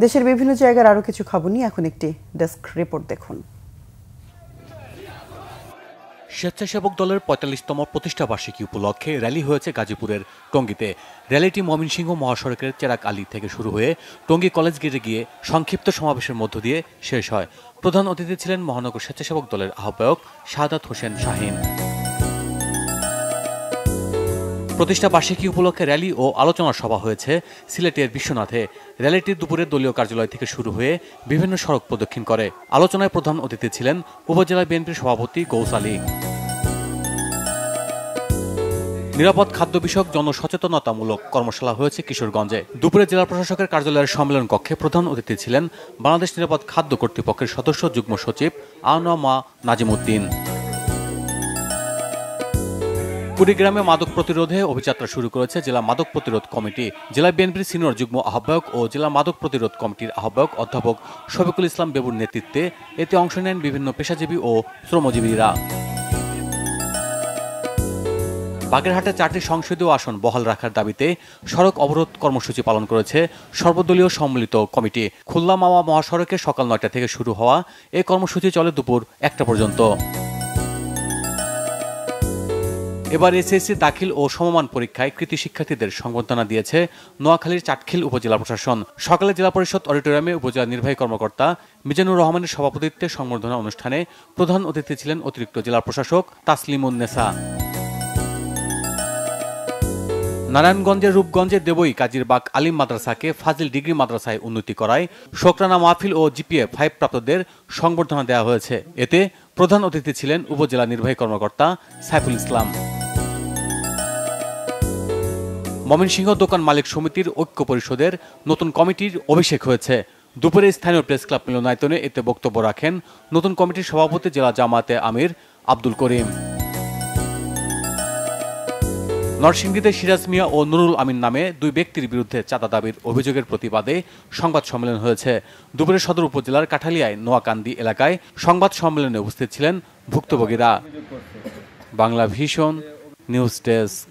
দেশের বিভিন্ন জায়গার আরো কিছু খবর নিয়ে এখন একটি ডেস্ক রিপোর্ট দেখুন। স্বেচ্ছাসেবক দলের ৪৫তম প্রতিষ্ঠা বার্ষিকী উপলক্ষে র্যালি হয়েছে গাজীপুরের টঙ্গীতে। র্যালিটি ময়মনসিংহ মহাসড়কের চেরাক আলী থেকে শুরু হয়ে টঙ্গী কলেজ গেটে গিয়ে সংক্ষিপ্ত সমাবেশের মধ্য দিয়ে শেষ হয়। প্রধান অতিথি ছিলেন মহানগর স্বেচ্ছাসেবক দলের আহ্বায়ক শাহাদাত হোসেন শাহীন। প্রতিষ্ঠা বার্ষিকী উপলক্ষে র্যালি ও আলোচনা সভা হয়েছে সিলেটের বিশ্বনাথে। র্যালিটি দুপুরে দলীয় কার্যালয় থেকে শুরু হয়ে বিভিন্ন সড়ক প্রদক্ষিণ করে। আলোচনায় প্রধান অতিথি ছিলেন উপজেলা বিএনপির সভাপতি গৌস আলী। নিরাপদ খাদ্য বিষয়ক জনসচেতনতামূলক কর্মশালা হয়েছে কিশোরগঞ্জে। দুপুরে জেলা প্রশাসকের কার্যালয়ের সম্মেলন কক্ষে প্রধান অতিথি ছিলেন বাংলাদেশ নিরাপদ খাদ্য কর্তৃপক্ষের সদস্য যুগ্ম সচিব আনোয়ামা নাজিমউদ্দিন। কুড়িগ্রামে মাদক প্রতিরোধে অভিযাত্রা শুরু করেছে জেলা মাদক প্রতিরোধ কমিটি। জেলা বিএনপির সিনিয়র যুগ্ম আহ্বায়ক ও জেলা মাদক প্রতিরোধ কমিটির আহ্বায়ক অধ্যাপক শফিকুল ইসলাম বেবুর নেতৃত্বে এতে অংশ নেন বিভিন্ন পেশাজীবী ও শ্রমজীবীরা। বাগেরহাটে 4টি সংসদীয় আসন বহাল রাখার দাবিতে সড়ক অবরোধ কর্মসূচি পালন করেছে সর্বদলীয় সম্মিলিত কমিটি। খুলনা মাওয়া মহাসড়কে সকাল 9টা থেকে শুরু হওয়া এই কর্মসূচি চলে দুপুর 1টা পর্যন্ত। এবার এসএসসি দাখিল ও সমমান পরীক্ষায় কৃতী শিক্ষার্থীদের সংবর্ধনা দিয়েছে নোয়াখালীর চাটখিল উপজেলা প্রশাসন। সকালে জেলা পরিষদ অডিটোরিয়ামে উপজেলা নির্বাহী কর্মকর্তা মিজানুর রহমানের সভাপতিত্বে সংবর্ধনা অনুষ্ঠানে প্রধান অতিথি ছিলেন অতিরিক্ত জেলা প্রশাসক তাসলিমুন নেসা। নারায়ণগঞ্জের রূপগঞ্জে দেবই কাজীরবাগ আলিম মাদ্রাসাকে ফাজিল ডিগ্রি মাদ্রাসায় উন্নতি করায় শোকরানা মাহফিল ও জিপিএ 5 প্রাপ্তদের সংবর্ধনা দেওয়া হয়েছে। এতে প্রধান অতিথি ছিলেন উপজেলা নির্বাহী কর্মকর্তা সাইফুল ইসলাম। ময়মনসিংহ দোকান মালিক সমিতির ঐক্য পরিষদের নতুন কমিটির অভিষেক হয়েছে। দুপুরে স্থানীয় প্রেস ক্লাব মিলনায়তনে এতে বক্তব্য রাখেন নতুন কমিটির সভাপতি জেলা জামায়াতে আমির আব্দুল করিম। নরসিংদীতে সিরাজ মিয়া ও নুরুল আমিন নামে 2 ব্যক্তির বিরুদ্ধে চাঁদা দাবির অভিযোগের প্রতিবাদে সংবাদ সম্মেলন হয়েছে। দুপুরে সদর উপজেলার কাঠালিয়ায় নোয়াকান্দি এলাকায় সংবাদ সম্মেলনে উপস্থিত ছিলেন ভুক্তভোগীরা। Bangla vision news desk.